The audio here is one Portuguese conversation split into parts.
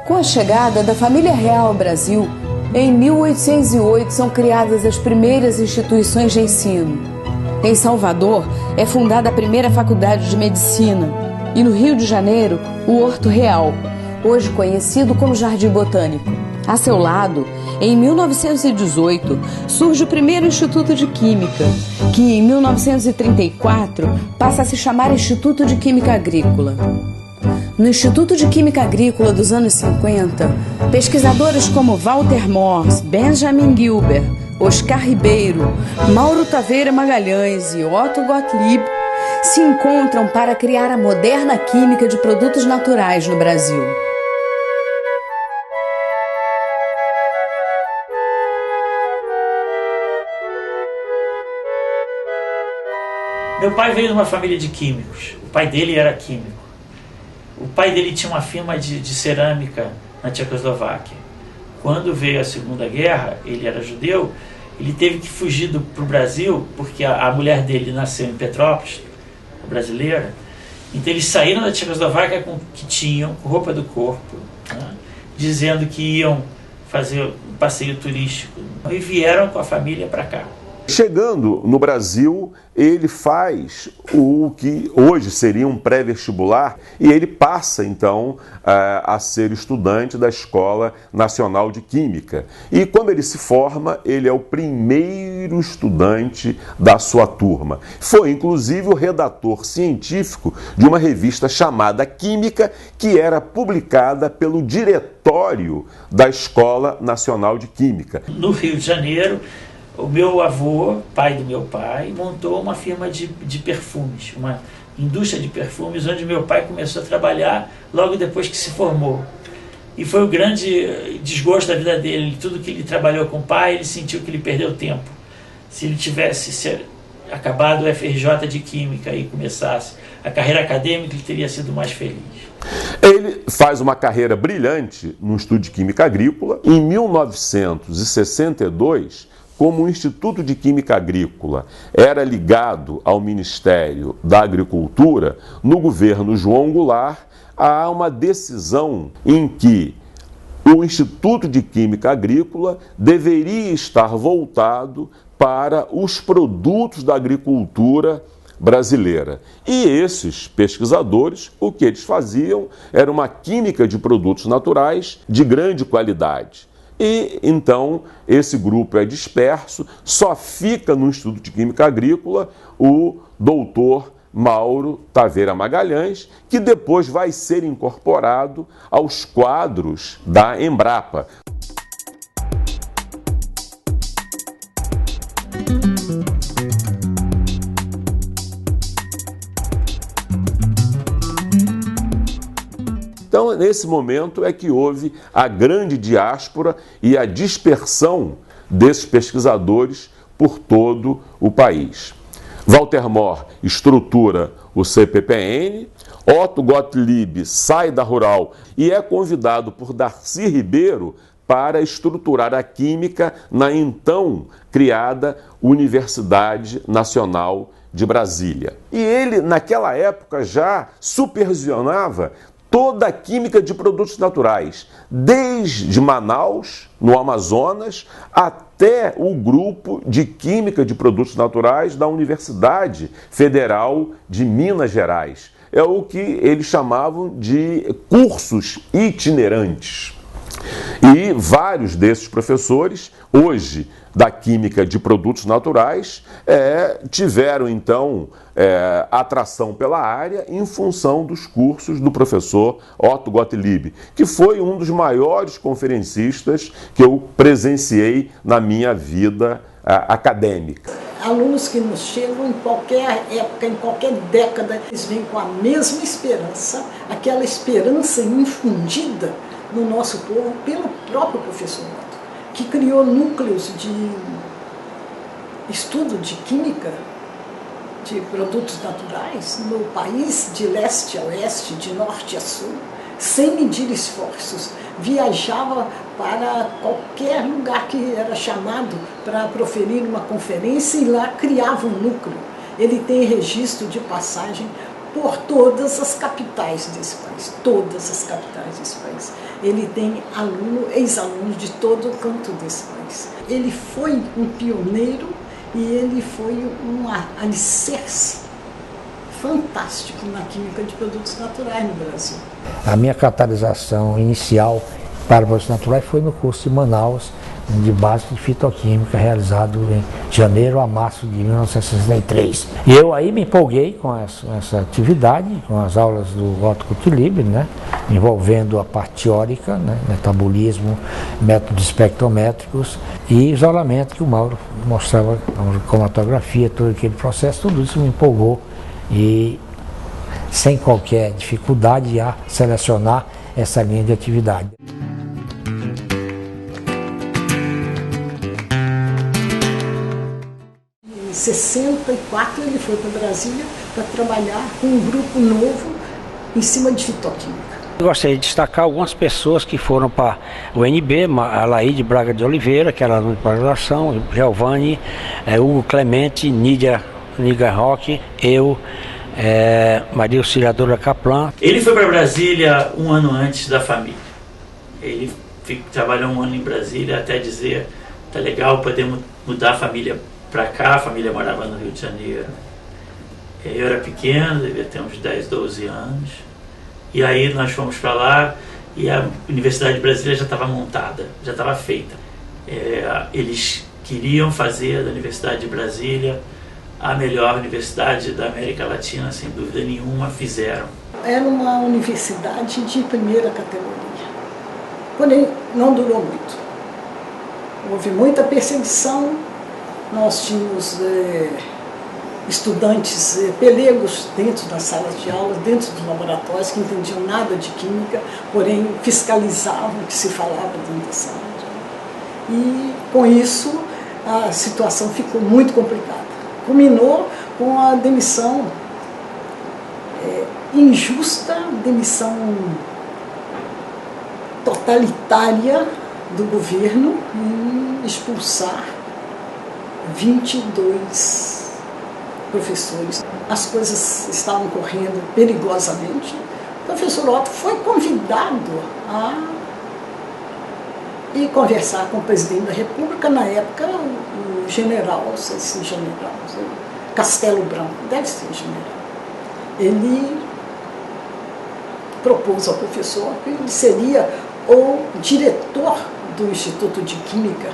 Com a chegada da família real ao Brasil, em 1808 são criadas as primeiras instituições de ensino. Em Salvador é fundada a primeira faculdade de medicina e no Rio de Janeiro o Horto Real, hoje conhecido como Jardim Botânico. A seu lado, em 1918, surge o primeiro Instituto de Química, que em 1934 passa a se chamar Instituto de Química Agrícola. No Instituto de Química Agrícola dos anos 50, pesquisadores como Walter Morse, Benjamin Gilbert, Oscar Ribeiro, Mauro Taveira Magalhães e Otto Gottlieb se encontram para criar a moderna química de produtos naturais no Brasil. Meu pai veio de uma família de químicos. O pai dele era químico. O pai dele tinha uma firma de cerâmica na Tchecoslováquia. Quando veio a Segunda Guerra, ele era judeu, ele teve que fugir para o Brasil, porque a mulher dele nasceu em Petrópolis, brasileira. Então eles saíram da Tchecoslováquia com o que tinham, com roupa do corpo, né, dizendo que iam fazer um passeio turístico. E vieram com a família para cá. Chegando no Brasil, ele faz o que hoje seria um pré-vestibular e ele passa, então, a ser estudante da Escola Nacional de Química. E quando ele se forma, ele é o primeiro estudante da sua turma. Foi, inclusive, o redator científico de uma revista chamada Química, que era publicada pelo diretório da Escola Nacional de Química. No Rio de Janeiro, o meu avô, pai do meu pai, montou uma firma de perfumes, uma indústria de perfumes, onde meu pai começou a trabalhar logo depois que se formou. E foi o grande desgosto da vida dele. Tudo que ele trabalhou com o pai, ele sentiu que ele perdeu tempo. Se ele tivesse acabado o FRJ de Química e começasse a carreira acadêmica, ele teria sido mais feliz. Ele faz uma carreira brilhante no estudo de Química Agrícola. Em 1962, como o Instituto de Química Agrícola era ligado ao Ministério da Agricultura, no governo João Goulart, há uma decisão em que o Instituto de Química Agrícola deveria estar voltado para os produtos da agricultura brasileira. E esses pesquisadores, o que eles faziam era uma química de produtos naturais de grande qualidade. E, então, esse grupo é disperso, só fica no Instituto de Química Agrícola o doutor Mauro Taveira Magalhães, que depois vai ser incorporado aos quadros da Embrapa. Então, nesse momento é que houve a grande diáspora e a dispersão desses pesquisadores por todo o país. Walter Mohr estrutura o CPPN, Otto Gottlieb sai da Rural e é convidado por Darcy Ribeiro para estruturar a química na então criada Universidade Nacional de Brasília. E ele, naquela época, já supervisionava toda a química de produtos naturais, desde Manaus, no Amazonas, até o grupo de química de produtos naturais da Universidade Federal de Minas Gerais. É o que eles chamavam de cursos itinerantes. E vários desses professores, hoje da química de produtos naturais, tiveram então atração pela área em função dos cursos do professor Otto Gottlieb, que foi um dos maiores conferencistas que eu presenciei na minha vida acadêmica. Alunos que nos chegam em qualquer época, em qualquer década, eles vêm com a mesma esperança, aquela esperança infundida no nosso povo pelo próprio professor Otto, que criou núcleos de estudo de química de produtos naturais no país, de leste a oeste, de norte a sul, sem medir esforços. Viajava para qualquer lugar que era chamado para proferir uma conferência e lá criava um núcleo. Ele tem registro de passagem por todas as capitais desse país, todas as capitais desse país. Ele tem ex-alunos de todo o canto desse país. Ele foi um pioneiro e ele foi um alicerce fantástico na química de produtos naturais no Brasil. A minha catalisação inicial para produtos naturais foi no curso de Manaus, de básico de fitoquímica, realizado em janeiro a março de 1963. E eu aí me empolguei com essa atividade, com as aulas do Otto Kutilib, né, envolvendo a parte teórica, né, metabolismo, métodos espectrométricos e isolamento, que o Mauro mostrava, a cromatografia, todo aquele processo, tudo isso me empolgou e sem qualquer dificuldade a selecionar essa linha de atividade. Em 64 ele foi para Brasília para trabalhar com um grupo novo em cima de fitoquímica. Eu gostaria de destacar algumas pessoas que foram para o UNB, a Laíde Braga de Oliveira, que era aluna de pós-graduação, Giovanni, Hugo Clemente, Nídia Roque, eu, Maria Auxiliadora Kaplan. Ele foi para Brasília um ano antes da família. Ele trabalhou um ano em Brasília até dizer, tá legal, podemos mudar a família para cá. A família morava no Rio de Janeiro. Eu era pequeno, devia ter uns 10, 12 anos. E aí nós fomos para lá e a Universidade de Brasília já estava montada, já estava feita. Eles queriam fazer da Universidade de Brasília a melhor universidade da América Latina, sem dúvida nenhuma, fizeram. Era uma universidade de primeira categoria, porém não durou muito. Houve muita perseguição, nós tínhamos estudantes pelegos dentro das salas de aula, dentro dos laboratórios, que não entendiam nada de química, porém fiscalizavam o que se falava dentro da sala de aula. E com isso a situação ficou muito complicada. Culminou com a demissão injusta, demissão totalitária do governo em expulsar 22 professores. As coisas estavam correndo perigosamente. O professor Otto foi convidado a ir conversar com o presidente da República, na época o general, não sei se general, Castelo Branco, deve ser general. Ele propôs ao professor que ele seria o diretor do Instituto de Química,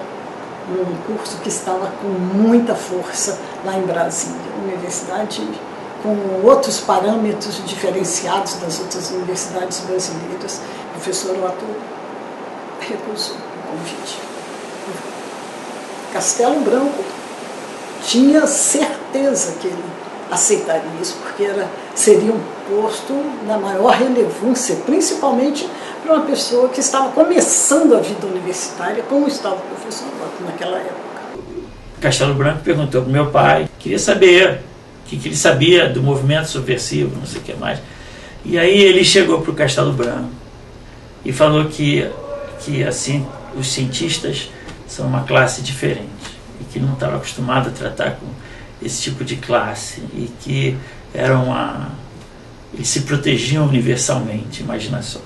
um curso que estava com muita força lá em Brasília, uma universidade com outros parâmetros diferenciados das outras universidades brasileiras. O professor Otto recusou o convite. Castelo Branco tinha certeza que ele aceitaria isso, porque seria um posto da maior relevância, principalmente para uma pessoa que estava começando a vida universitária, como estava o professor Otto naquela época. Castelo Branco perguntou para o meu pai, queria saber o que ele sabia do movimento subversivo, não sei o que mais. E aí ele chegou para o Castelo Branco e falou que assim, os cientistas são uma classe diferente e que não estava acostumado a tratar com esse tipo de classe e que eles se protegiam universalmente, imagina só.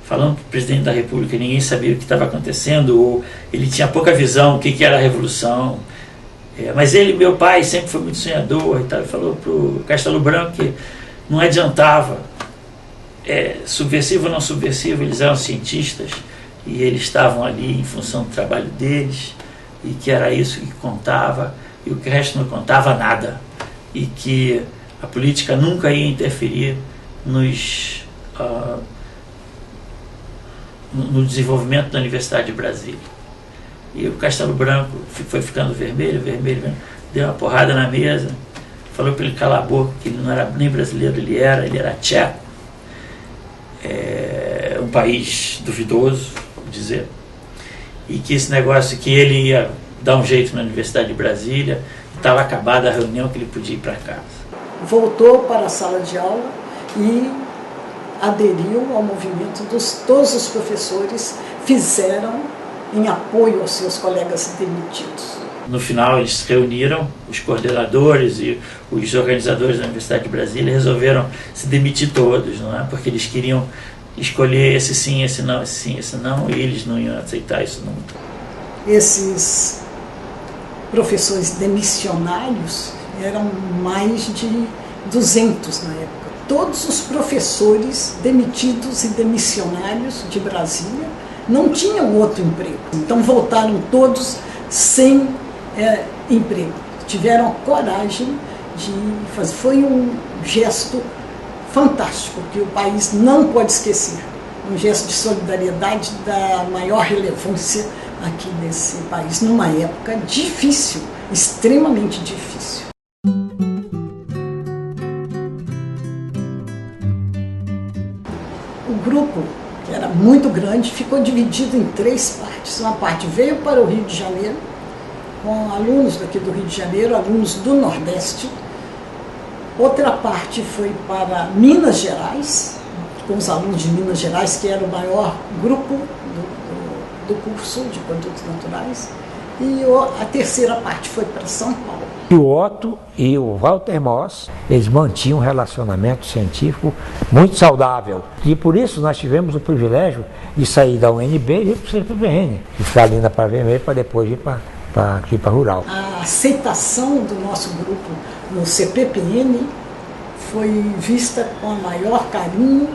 Falando para o presidente da República, ninguém sabia o que estava acontecendo, ou ele tinha pouca visão do que era a revolução. Mas meu pai, sempre foi muito sonhador e tal, ele falou para o Castelo Branco que não adiantava, subversivo ou não subversivo, eles eram cientistas e eles estavam ali em função do trabalho deles, e que era isso que contava, e o que o resto não contava nada, e que a política nunca ia interferir no desenvolvimento da Universidade de Brasília. E o Castelo Branco foi ficando vermelho, deu uma porrada na mesa, falou para ele calar a boca, que ele não era nem brasileiro, ele era tcheco, um país duvidoso, vou dizer, e que esse negócio que ele ia dar um jeito na Universidade de Brasília, estava acabada a reunião, que ele podia ir para casa. Voltou para a sala de aula e aderiu ao movimento todos os professores fizeram em apoio aos seus colegas demitidos. No final eles se reuniram, os coordenadores e os organizadores da Universidade de Brasília resolveram se demitir todos, não é? Porque eles queriam escolher esse sim, esse não, esse sim, esse não, e eles não iam aceitar isso nunca. Esses professores demissionários eram mais de 200 na época. Todos os professores demitidos e demissionários de Brasília não tinham outro emprego. Então voltaram todos sem emprego. Tiveram a coragem de fazer. Foi um gesto fantástico que o país não pode esquecer. Um gesto de solidariedade da maior relevância aqui nesse país, numa época difícil, extremamente difícil. O grupo, que era muito grande, ficou dividido em 3 partes. Uma parte veio para o Rio de Janeiro, com alunos daqui do Rio de Janeiro, alunos do Nordeste. Outra parte foi para Minas Gerais, com os alunos de Minas Gerais, que era o maior grupo do curso de produtos naturais. E a terceira parte foi para São Paulo. E o Otto e o Walter Moss, eles mantinham um relacionamento científico muito saudável. E por isso nós tivemos o privilégio de sair da UNB e ir para o CPPN. E ficar ali na Praia Vermelha para depois ir aqui para Rural. A aceitação do nosso grupo no CPPN foi vista com o maior carinho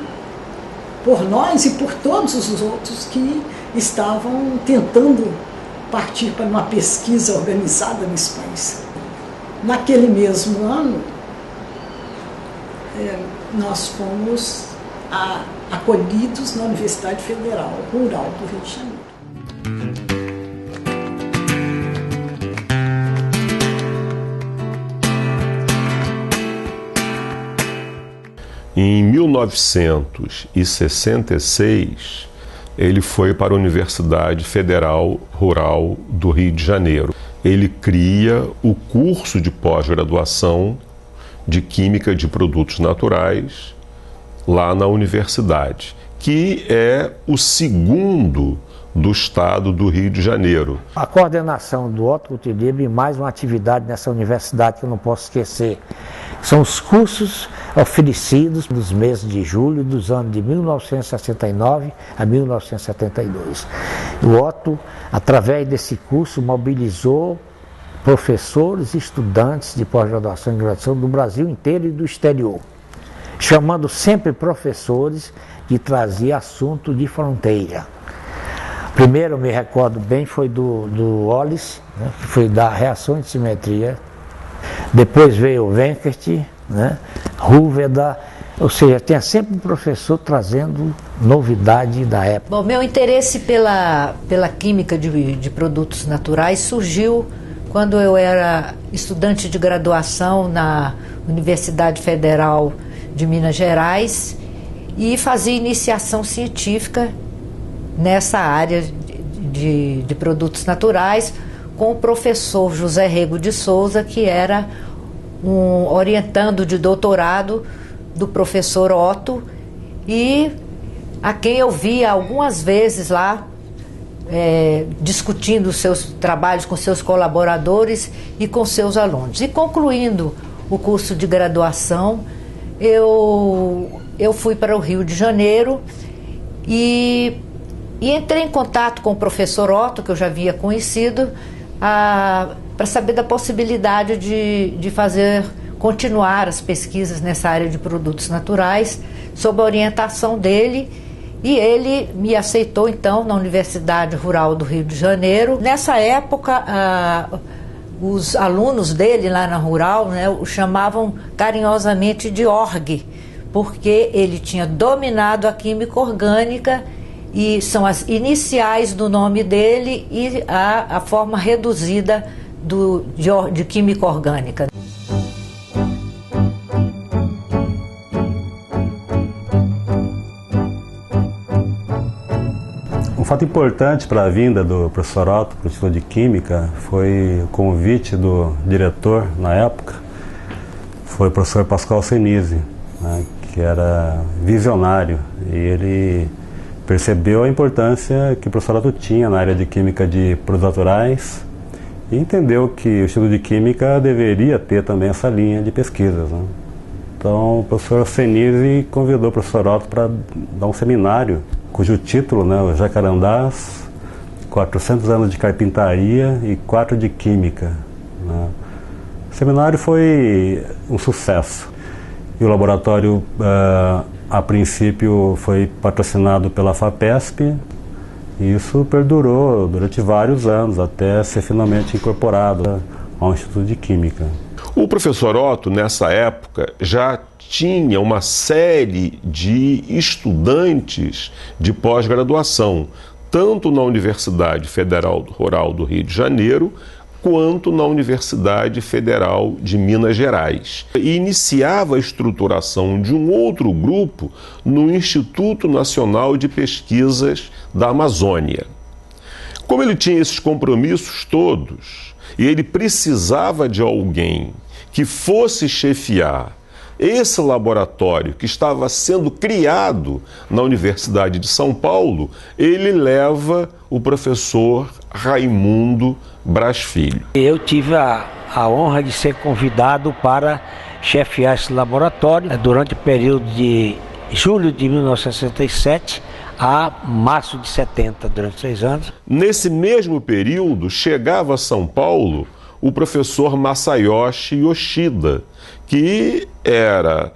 por nós e por todos os outros que estavam tentando partir para uma pesquisa organizada nesse país. Naquele mesmo ano, nós fomos acolhidos na Universidade Federal Rural do Rio de Janeiro. Em 1966, ele foi para a Universidade Federal Rural do Rio de Janeiro. Ele cria o curso de pós-graduação de Química de Produtos Naturais lá na universidade, que é o segundo do estado do Rio de Janeiro. A coordenação do Otto Gutierrez e mais uma atividade nessa universidade que eu não posso esquecer. São os cursos oferecidos nos meses de julho dos anos de 1969 a 1972. O Otto, através desse curso, mobilizou professores e estudantes de pós-graduação e graduação do Brasil inteiro e do exterior, chamando sempre professores que traziam assunto de fronteira. Primeiro, eu me recordo bem, foi do Wallace, né, que foi da reação de simetria. Depois veio o Wenkert, né, Rúveda, ou seja, tinha sempre um professor trazendo novidade da época. Bom, meu interesse pela química de produtos naturais surgiu quando eu era estudante de graduação na Universidade Federal de Minas Gerais e fazia iniciação científica nessa área de produtos naturais com o professor José Rego de Souza, que era um orientando de doutorado do professor Otto e a quem eu via algumas vezes lá discutindo seus trabalhos com seus colaboradores e com seus alunos. E concluindo o curso de graduação, eu fui para o Rio de Janeiro e entrei em contato com o professor Otto, que eu já havia conhecido, para saber da possibilidade de continuar as pesquisas nessa área de produtos naturais, sob a orientação dele, e ele me aceitou então na Universidade Rural do Rio de Janeiro. Nessa época, os alunos dele lá na Rural, né, o chamavam carinhosamente de Org, porque ele tinha dominado a química orgânica, e são as iniciais do nome dele e a forma reduzida de química orgânica. Um fato importante para a vinda do professor Otto para o Instituto de Química foi o convite do diretor, na época, foi o professor Pascoal Senise, né, que era visionário, e ele percebeu a importância que o professor Otto tinha na área de Química de Produtos Naturais e entendeu que o Instituto de Química deveria ter também essa linha de pesquisas, né? Então o professor Senise convidou o professor Otto para dar um seminário, cujo título, né, o Jacarandás, 400 anos de carpintaria e 4 de química, né? O seminário foi um sucesso. E o laboratório, a princípio, foi patrocinado pela FAPESP, e isso perdurou durante vários anos, até ser finalmente incorporado ao Instituto de Química. O professor Otto, nessa época, já tinha uma série de estudantes de pós-graduação, tanto na Universidade Federal Rural do Rio de Janeiro, quanto na Universidade Federal de Minas Gerais. E iniciava a estruturação de um outro grupo no Instituto Nacional de Pesquisas da Amazônia. Como ele tinha esses compromissos todos, e ele precisava de alguém que fosse chefiar esse laboratório que estava sendo criado na Universidade de São Paulo, ele leva o professor Raimundo Braz Filho. Eu tive a honra de ser convidado para chefiar esse laboratório durante o período de julho de 1967 a março de 70, durante 6 anos. Nesse mesmo período, chegava a São Paulo o professor Masayoshi Yoshida, que era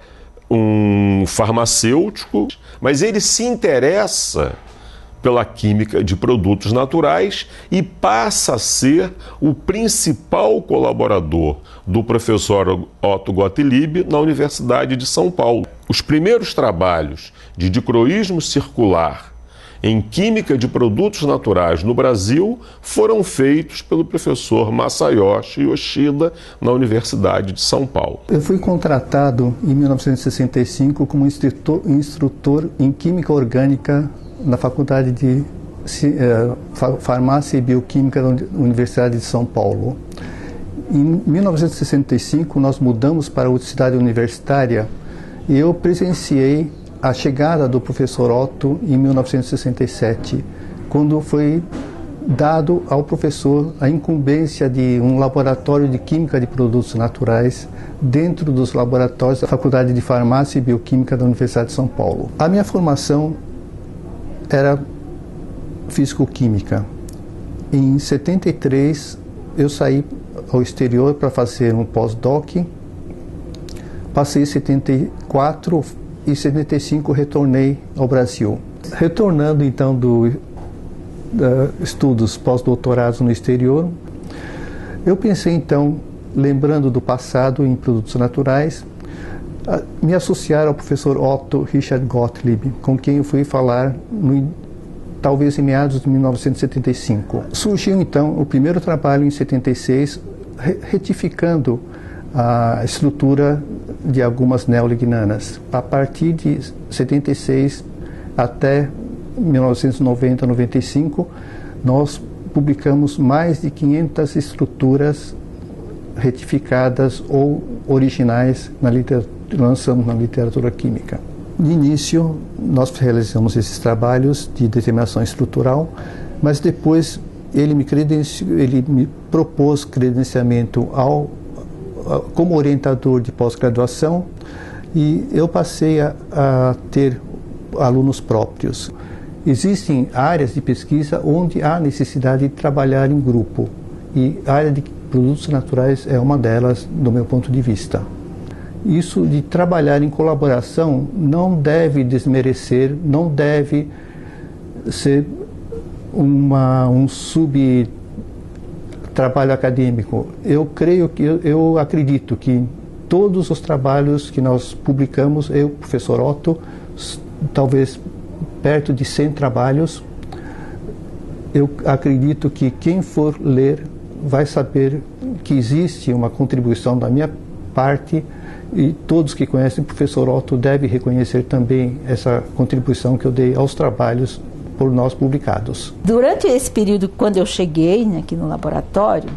um farmacêutico, mas ele se interessa pela química de produtos naturais e passa a ser o principal colaborador do professor Otto Gottlieb na Universidade de São Paulo. Os primeiros trabalhos de dicroísmo circular em química de produtos naturais no Brasil foram feitos pelo professor Masayoshi Yoshida na Universidade de São Paulo. Eu fui contratado em 1965 como instrutor em Química Orgânica na Faculdade de Farmácia e Bioquímica da Universidade de São Paulo. Em 1965 nós mudamos para a cidade universitária e eu presenciei a chegada do professor Otto em 1967, quando foi dado ao professor a incumbência de um laboratório de química de produtos naturais dentro dos laboratórios da Faculdade de Farmácia e Bioquímica da Universidade de São Paulo. A minha formação era físico-química. Em 73 eu saí ao exterior para fazer um pós-doc, passei 74 e em 75 retornei ao Brasil. Retornando então dos estudos pós-doutorados no exterior, eu pensei então, lembrando do passado em produtos naturais, me associar ao professor Otto Richard Gottlieb, com quem eu fui falar talvez em meados de 1975. Surgiu então o primeiro trabalho em 76, retificando a estrutura de algumas neolignanas. A partir de 76 até 1990, 95, nós publicamos mais de 500 estruturas retificadas ou originais lançamos na literatura química. De início, nós realizamos esses trabalhos de determinação estrutural, mas depois ele me propôs credenciamento como orientador de pós-graduação e eu passei a ter alunos próprios. Existem áreas de pesquisa onde há necessidade de trabalhar em grupo e a área de produtos naturais é uma delas, do meu ponto de vista. Isso de trabalhar em colaboração não deve desmerecer, não deve ser um subtrabalho acadêmico. Eu acredito que todos os trabalhos que nós publicamos, eu, professor Otto, talvez perto de 100 trabalhos, eu acredito que quem for ler vai saber que existe uma contribuição da minha parte e todos que conhecem o professor Otto devem reconhecer também essa contribuição que eu dei aos trabalhos por nós publicados. Durante esse período, quando eu cheguei aqui no laboratório,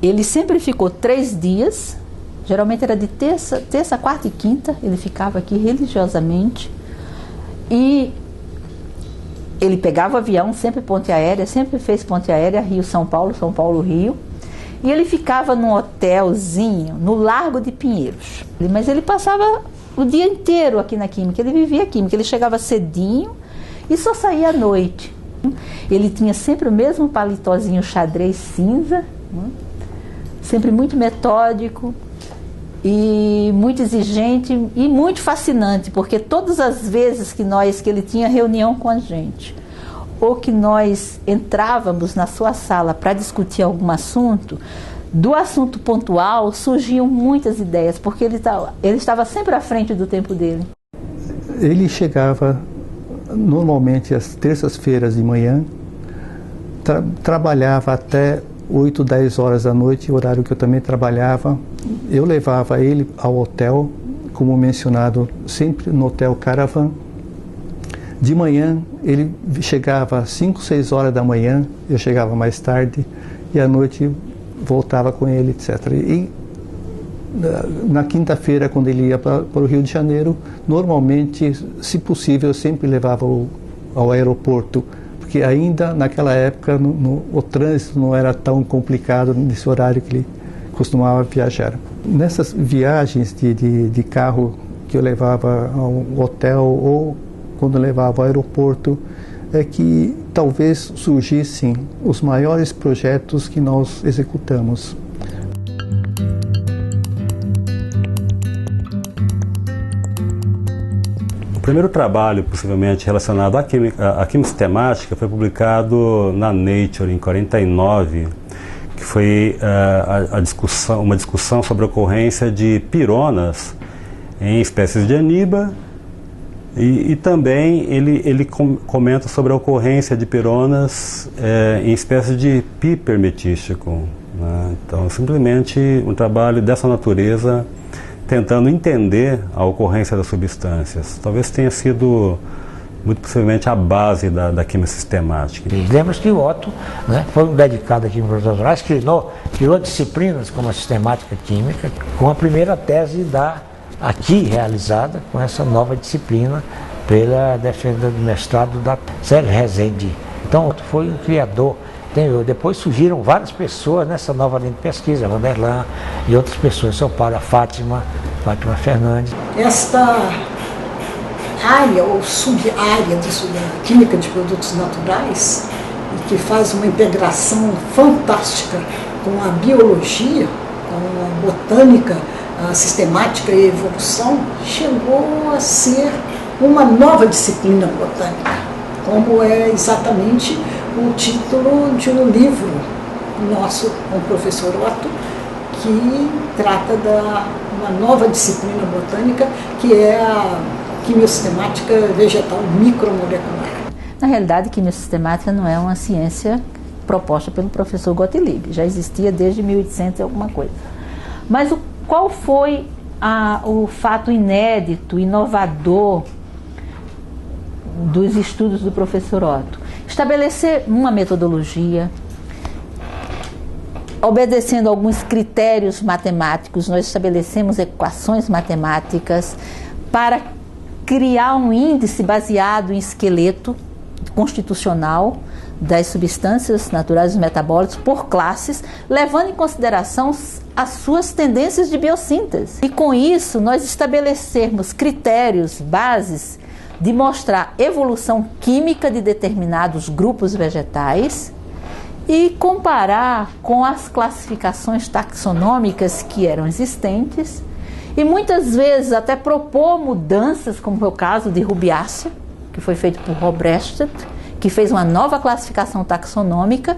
ele sempre ficou 3 dias, geralmente era de terça, quarta e quinta, ele ficava aqui religiosamente, e ele pegava o avião, sempre ponte aérea, sempre fez ponte aérea, Rio-São Paulo, São Paulo-Rio, E ele ficava num hotelzinho no Largo de Pinheiros. Mas ele passava o dia inteiro aqui na Química, ele vivia a Química, ele chegava cedinho e só saía à noite. Ele tinha sempre o mesmo paletózinho xadrez cinza, sempre muito metódico e muito exigente e muito fascinante, porque todas as vezes que ele tinha reunião com a gente, ou que nós entrávamos na sua sala para discutir algum assunto, do assunto pontual surgiam muitas ideias, porque ele estava sempre à frente do tempo dele. Ele chegava normalmente às terças-feiras de manhã, trabalhava até 8, 10 horas da noite, horário que eu também trabalhava. Eu levava ele ao hotel, como mencionado, sempre no Hotel Caravan. De manhã, ele chegava às 5, 6 horas da manhã, eu chegava mais tarde, e à noite voltava com ele, etc. E na quinta-feira, quando ele ia para o Rio de Janeiro, normalmente, se possível, eu sempre levava ao aeroporto, porque ainda naquela época o trânsito não era tão complicado nesse horário que ele costumava viajar. Nessas viagens de carro que eu levava ao hotel ou quando eu levava ao aeroporto, é que talvez surgissem os maiores projetos que nós executamos. O primeiro trabalho, possivelmente relacionado à química sistemática, foi publicado na Nature, em 1949, que foi uma discussão sobre a ocorrência de pironas em espécies de aniba, e também ele comenta sobre a ocorrência de pironas em espécies de piper metístico, né? Então, simplesmente um trabalho dessa natureza, tentando entender a ocorrência das substâncias. Talvez tenha sido, muito possivelmente, a base da química sistemática. Lembra-se que o Otto, né, foi um dedicado à química naturais, criou disciplinas como a sistemática química, com a primeira tese aqui realizada com essa nova disciplina pela defesa do mestrado da Célia Rezende. Então, Otto foi um criador. Depois surgiram várias pessoas nessa nova linha de pesquisa, Vanderlan e outras pessoas, São Paulo, a Fátima Fernandes. Esta área ou sub-área da química de produtos naturais, que faz uma integração fantástica com a biologia, com a botânica, a sistemática e a evolução, chegou a ser uma nova disciplina botânica, como é exatamente o título de um livro nosso com o professor Otto, que trata de uma nova disciplina botânica, que é a quimiosistemática vegetal micromolecular. Na realidade, quimiosistemática não é uma ciência proposta pelo professor Gottlieb, já existia desde 1800 e alguma coisa. Mas qual foi o fato inédito, inovador dos estudos do professor Otto? Estabelecer uma metodologia, obedecendo alguns critérios matemáticos. Nós estabelecemos equações matemáticas para criar um índice baseado em esqueleto constitucional das substâncias naturais e metabólicas por classes, levando em consideração as suas tendências de biossíntese. E com isso, nós estabelecermos critérios, bases, de mostrar evolução química de determinados grupos vegetais e comparar com as classificações taxonômicas que eram existentes e muitas vezes até propor mudanças, como foi o caso de Rubiácea, que foi feito por Robrestedt, que fez uma nova classificação taxonômica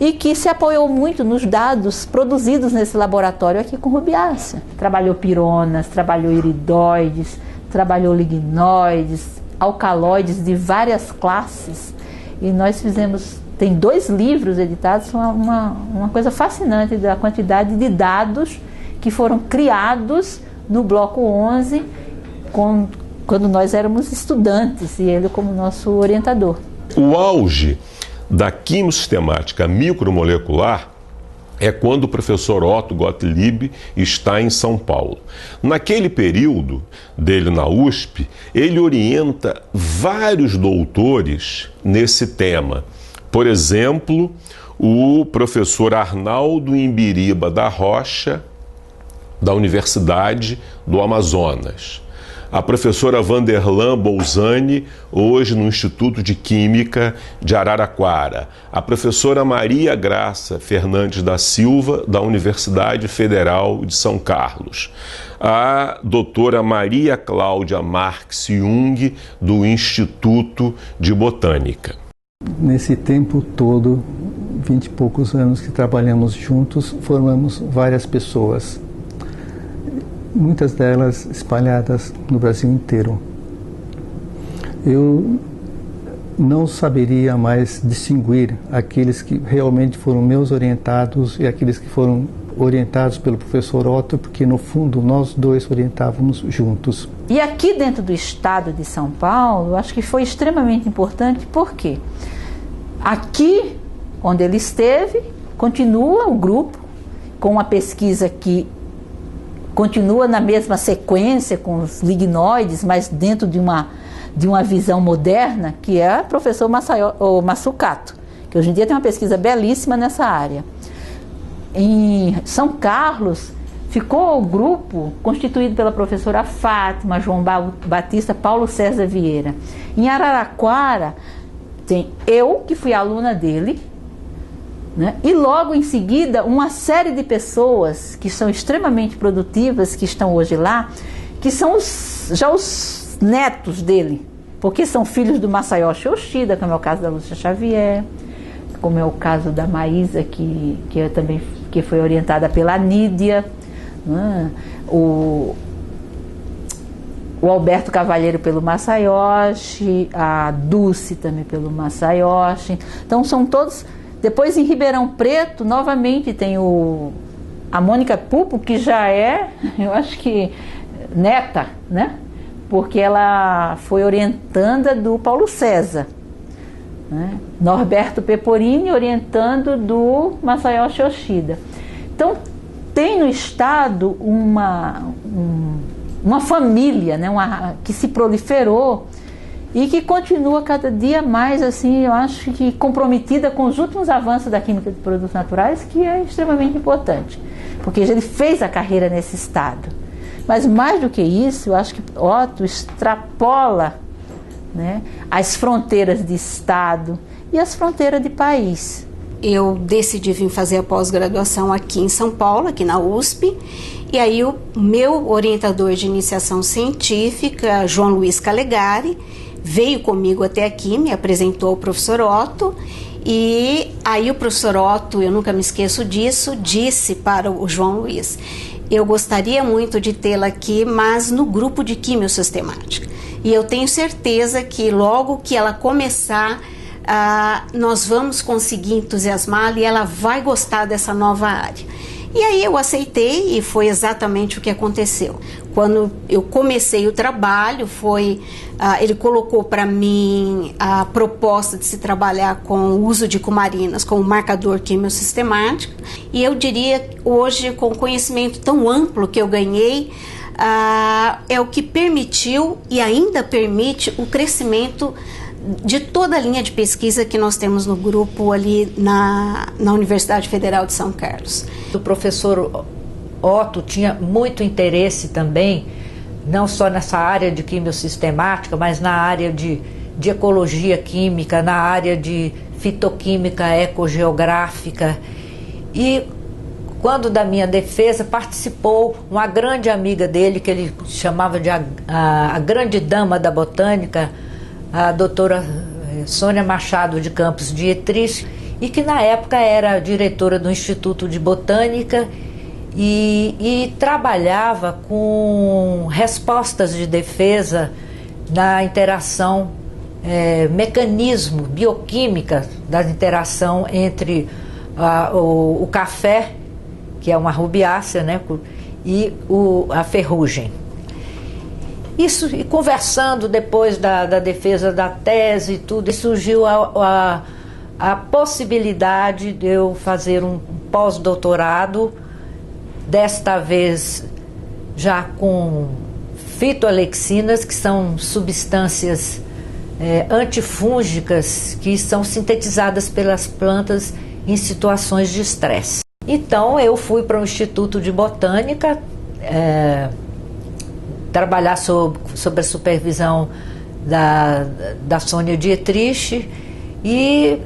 e que se apoiou muito nos dados produzidos nesse laboratório aqui com Rubiácea. Trabalhou pironas, trabalhou iridóides, trabalhou lignóides, alcaloides de várias classes, e nós tem 2 livros editados, uma coisa fascinante da quantidade de dados que foram criados no bloco 11 quando nós éramos estudantes e ele como nosso orientador. O auge da quimiosistemática micromolecular é quando o professor Otto Gottlieb está em São Paulo. Naquele período dele na USP, ele orienta vários doutores nesse tema. Por exemplo, o professor Arnaldo Imbiriba da Rocha, da Universidade do Amazonas. A professora Vanderlan Bolzani, hoje no Instituto de Química de Araraquara. A professora Maria Graça Fernandes da Silva, da Universidade Federal de São Carlos. A doutora Maria Cláudia Marx Jung, do Instituto de Botânica. Nesse tempo todo, 20 e poucos anos que trabalhamos juntos, formamos várias pessoas. Muitas delas espalhadas no Brasil inteiro. Eu não saberia mais distinguir aqueles que realmente foram meus orientados e aqueles que foram orientados pelo professor Otto, porque no fundo nós dois orientávamos juntos. E aqui dentro do estado de São Paulo, acho que foi extremamente importante, porque aqui onde ele esteve, continua o grupo com uma pesquisa que continua na mesma sequência com os lignoides, mas dentro de uma visão moderna, que é o professor Massucato, que hoje em dia tem uma pesquisa belíssima nessa área. Em São Carlos, ficou o grupo constituído pela professora Fátima, João Batista, Paulo César Vieira. Em Araraquara, tem eu, que fui aluna dele, né? E logo em seguida uma série de pessoas que são extremamente produtivas, que estão hoje lá, que são já os netos dele, porque são filhos do Masayoshi Yoshida, como é o caso da Lúcia Xavier, como é o caso da Maísa, que foi orientada pela Nídia, né? O Alberto Cavalheiro pelo Masayoshi, a Dulce também pelo Masayoshi. Então são todos. Depois em Ribeirão Preto, novamente tem a Mônica Pupo, que já é, eu acho que, neta, né? Porque ela foi orientanda do Paulo César, né? Norberto Peporini orientando do Masayoshi Yoshida. Então tem no estado uma família, né? Que se proliferou e que continua cada dia mais, assim, eu acho que comprometida com os últimos avanços da química de produtos naturais, que é extremamente importante, porque ele fez a carreira nesse estado. Mas mais do que isso, eu acho que Otto extrapola, né, as fronteiras de estado e as fronteiras de país. Eu decidi vir fazer a pós-graduação aqui em São Paulo, aqui na USP, e aí o meu orientador de iniciação científica, João Luiz Calegari, veio comigo até aqui, me apresentou o professor Otto, e aí o professor Otto, eu nunca me esqueço disso, disse para o João Luiz: eu gostaria muito de tê-la aqui, mas no grupo de quimiosistemática. E eu tenho certeza que logo que ela começar, nós vamos conseguir entusiasmá-la e ela vai gostar dessa nova área. E aí eu aceitei e foi exatamente o que aconteceu. Quando eu comecei o trabalho, ele colocou para mim a proposta de se trabalhar com o uso de cumarinas como marcador quimiosistemático. E eu diria, hoje, com o conhecimento tão amplo que eu ganhei, é o que permitiu e ainda permite o crescimento de toda a linha de pesquisa que nós temos no grupo ali na Universidade Federal de São Carlos. O professor Otto tinha muito interesse também, não só nessa área de quimiosistemática, mas na área de ecologia química, na área de fitoquímica ecogeográfica. E quando da minha defesa participou uma grande amiga dele, que ele chamava de a grande dama da botânica, a doutora Sônia Machado de Campos Dietrich, e que na época era diretora do Instituto de Botânica e trabalhava com respostas de defesa na interação, mecanismo bioquímica da interação entre o café, que é uma rubiácea, né, e a ferrugem. Isso, e conversando depois da defesa da tese e tudo, surgiu a possibilidade de eu fazer um pós-doutorado, desta vez já com fitoalexinas, que são substâncias antifúngicas que são sintetizadas pelas plantas em situações de estresse. Então eu fui para o Instituto de Botânica, trabalhar sob a supervisão da Sônia Dietrich, e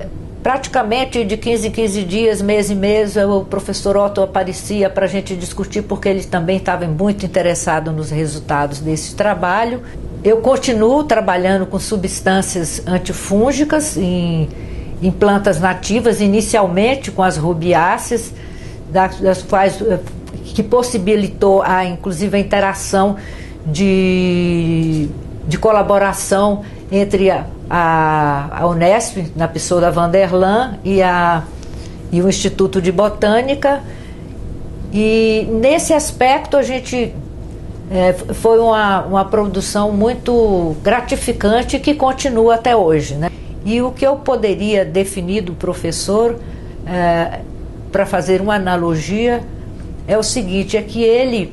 praticamente de 15 em 15 dias, mês em mês, o professor Otto aparecia para a gente discutir, porque ele também estava muito interessado nos resultados desse trabalho. Eu continuo trabalhando com substâncias antifúngicas em plantas nativas, inicialmente com as rubiáceas, das quais que possibilitou inclusive a interação de colaboração entre a Unesp, na pessoa da Vanderlan, e o Instituto de Botânica. E nesse aspecto a gente foi uma produção muito gratificante, que continua até hoje, né? E o que eu poderia definir do professor, para fazer uma analogia, é o seguinte: é que ele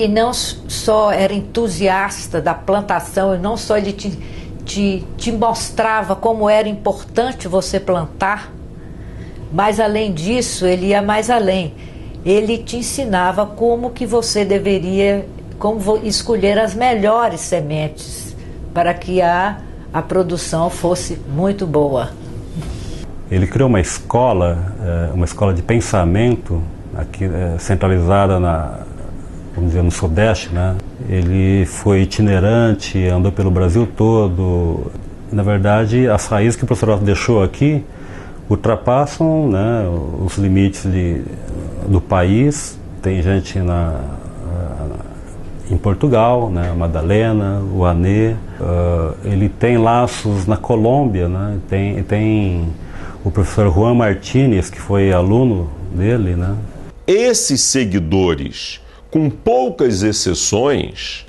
não só era entusiasta da plantação, e não só ele te mostrava como era importante você plantar, mas além disso, ele ia mais além. Ele te ensinava como que você deveria, escolher as melhores sementes para que a produção fosse muito boa. Ele criou uma escola de pensamento aqui, centralizada vamos dizer, no Sudeste, né? Ele foi itinerante, andou pelo Brasil todo. Na verdade, as raízes que o professor Otto deixou aqui ultrapassam, né, os limites do país. Tem gente em Portugal, né, Madalena, o Anê. Ele tem laços na Colômbia, né? Tem o professor Juan Martínez, que foi aluno dele, né? Esses seguidores, com poucas exceções,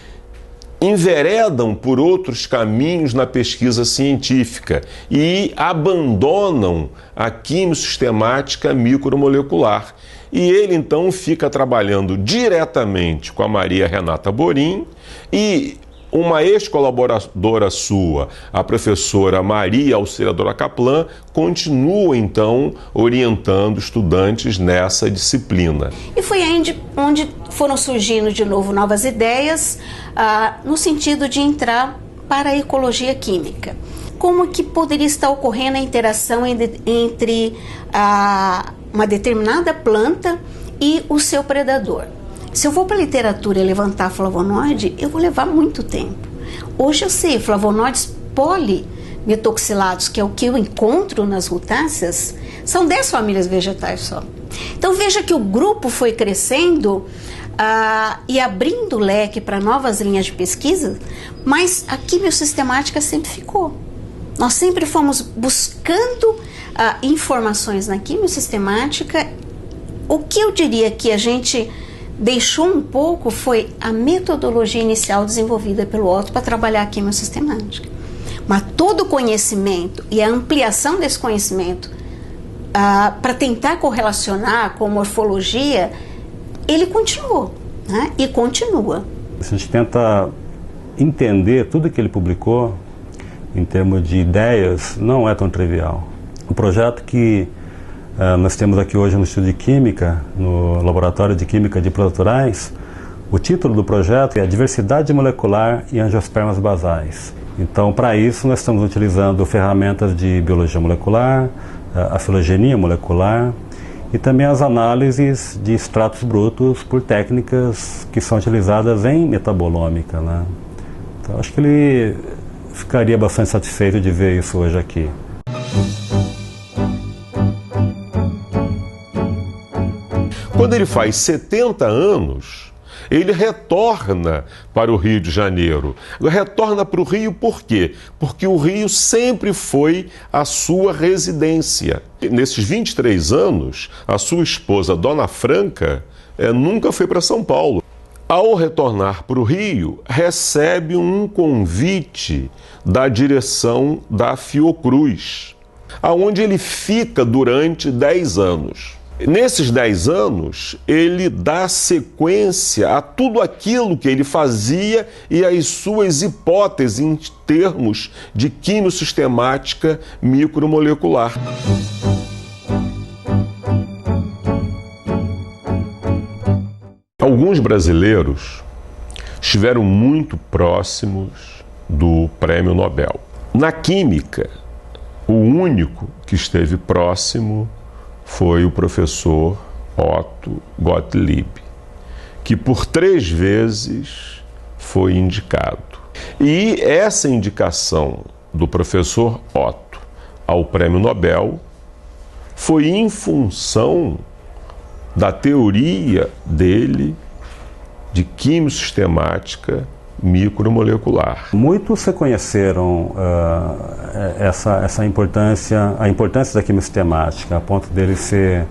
enveredam por outros caminhos na pesquisa científica e abandonam a quimissistemática micromolecular. E ele então fica trabalhando diretamente com a Maria Renata Borim, e uma ex-colaboradora sua, a professora Maria Auxiliadora Kaplan, continua então orientando estudantes nessa disciplina. E foi aí onde foram surgindo de novo novas ideias, no sentido de entrar para a ecologia química. Como que poderia estar ocorrendo a interação entre uma determinada planta e o seu predador? Se eu vou para a literatura e levantar flavonoide, eu vou levar muito tempo. Hoje eu sei, flavonoides polimetoxilados, que é o que eu encontro nas rutáceas, são 10 famílias vegetais só. Então veja que o grupo foi crescendo e abrindo o leque para novas linhas de pesquisa, mas a quimissistemática sempre ficou. Nós sempre fomos buscando informações na quimissistemática. O que eu diria que a gente deixou um pouco foi a metodologia inicial desenvolvida pelo Otto para trabalhar a quimissistemática. Mas todo o conhecimento e a ampliação desse conhecimento para tentar correlacionar com morfologia, ele continuou, né? E continua. A gente tenta entender tudo que ele publicou em termos de ideias, não é tão trivial. O projeto que nós temos aqui hoje no Instituto de Química, no Laboratório de Química de Plantas Naturais, o título do projeto é Diversidade Molecular e Angiospermas Basais. Então, para isso, nós estamos utilizando ferramentas de biologia molecular, a filogenia molecular e também as análises de extratos brutos por técnicas que são utilizadas em metabolômica, né? Então, acho que ele ficaria bastante satisfeito de ver isso hoje aqui. Quando ele faz 70 anos, ele retorna para o Rio de Janeiro. Retorna para o Rio por quê? Porque o Rio sempre foi a sua residência. Nesses 23 anos, a sua esposa, Dona Franca, nunca foi para São Paulo. Ao retornar para o Rio, recebe um convite da direção da Fiocruz, aonde ele fica durante 10 anos. Nesses 10 anos, ele dá sequência a tudo aquilo que ele fazia e às suas hipóteses em termos de quimissistemática micromolecular. Alguns brasileiros estiveram muito próximos do Prêmio Nobel. Na química, o único que esteve próximo foi o professor Otto Gottlieb, que por 3 vezes foi indicado. E essa indicação do professor Otto ao Prêmio Nobel foi em função da teoria dele de quimiosistemática micromolecular. Muitos reconheceram essa importância, a importância da quimiosistemática, a ponto dele ser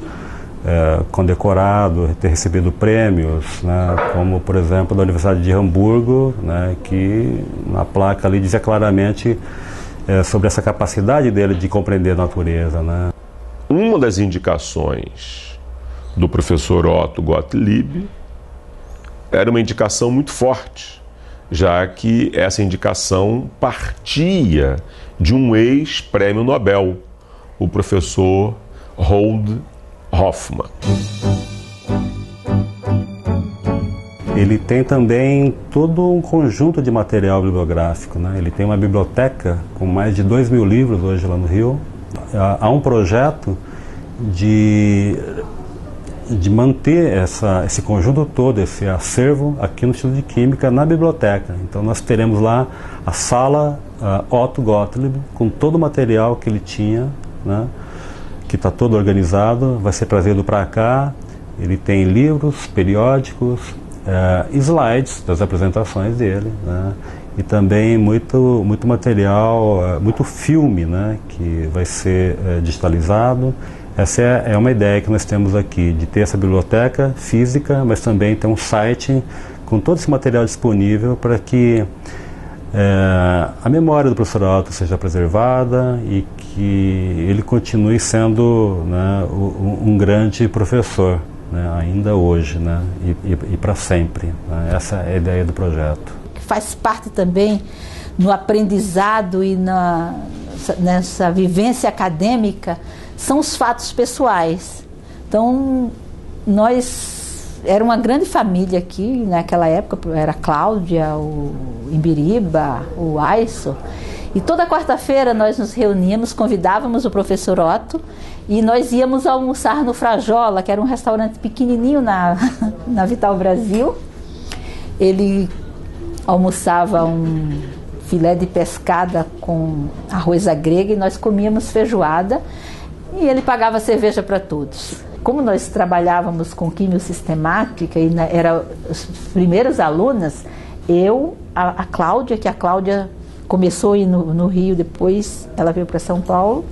condecorado, ter recebido prêmios, né, como por exemplo da Universidade de Hamburgo, né, que na placa ali dizia claramente sobre essa capacidade dele de compreender a natureza, né. Uma das indicações do professor Otto Gottlieb era uma indicação muito forte, já que essa indicação partia de um ex-prêmio Nobel, o professor Roald Hoffmann. Ele tem também todo um conjunto de material bibliográfico, né? Ele tem uma biblioteca com mais de 2.000 livros hoje lá no Rio. Há um projeto de manter esse conjunto todo, esse acervo aqui no Instituto de Química, na biblioteca. Então nós teremos lá a sala Otto Gottlieb, com todo o material que ele tinha, né, que está todo organizado, vai ser trazido para cá. Ele tem livros, periódicos, slides das apresentações dele, né, e também muito material, muito filme, né, que vai ser digitalizado. Essa é uma ideia que nós temos aqui, de ter essa biblioteca física, mas também ter um site com todo esse material disponível para que a memória do professor Otto seja preservada e que ele continue sendo, né, um grande professor, né, ainda hoje, né, e para sempre, né. Essa é a ideia do projeto. Faz parte também no aprendizado e nessa vivência acadêmica são os fatos pessoais. Então, era uma grande família aqui, naquela época, era a Cláudia, o Imbiriba, o Aiso, e toda quarta-feira nós nos reuníamos, convidávamos o professor Otto, e nós íamos almoçar no Frajola, que era um restaurante pequenininho na Vital Brasil. Ele almoçava um filé de pescada com arroz à grega e nós comíamos feijoada, e ele pagava cerveja para todos. Como nós trabalhávamos com quimiosistemática e eram as primeiras alunas, a Cláudia, que a Cláudia começou a ir no Rio, depois ela veio para São Paulo,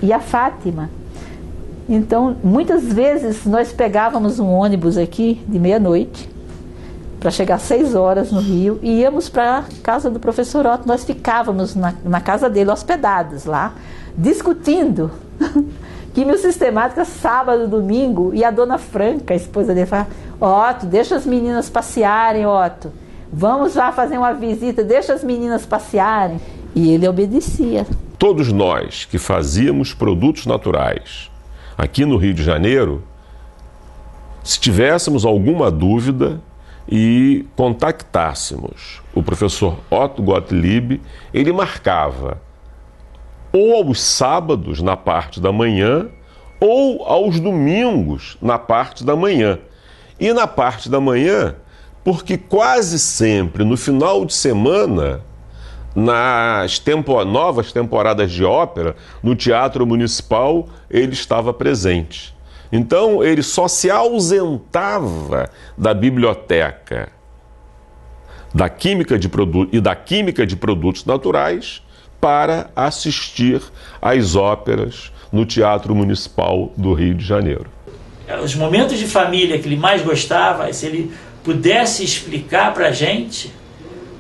e a Fátima. Então, muitas vezes nós pegávamos um ônibus aqui de meia-noite para chegar às 6 horas no Rio e íamos para a casa do professor Otto. Nós ficávamos na casa dele, hospedados lá, discutindo quimiosistemática sábado, domingo, e a dona Franca, a esposa dele, fala: Otto, deixa as meninas passearem, Otto, vamos lá fazer uma visita, deixa as meninas passearem. E ele obedecia. Todos nós que fazíamos produtos naturais aqui no Rio de Janeiro, se tivéssemos alguma dúvida e contactássemos o professor Otto Gottlieb, ele marcava ou aos sábados na parte da manhã ou aos domingos na parte da manhã. E na parte da manhã, porque quase sempre no final de semana, nas novas temporadas de ópera, no Teatro Municipal, ele estava presente. Então ele só se ausentava da biblioteca da química de produtos naturais para assistir às óperas no Teatro Municipal do Rio de Janeiro. Os momentos de família que ele mais gostava, se ele pudesse explicar para a gente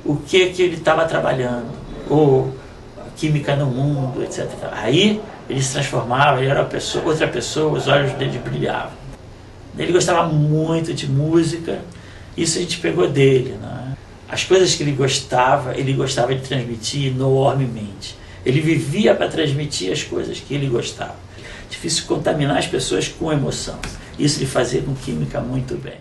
o que ele estava trabalhando, ou a química no mundo, etc. Aí ele se transformava, ele era outra pessoa, os olhos dele brilhavam. Ele gostava muito de música, isso a gente pegou dele, né? As coisas que ele gostava de transmitir enormemente. Ele vivia para transmitir as coisas que ele gostava. Difícil contaminar as pessoas com emoção. Isso ele fazia com química muito bem.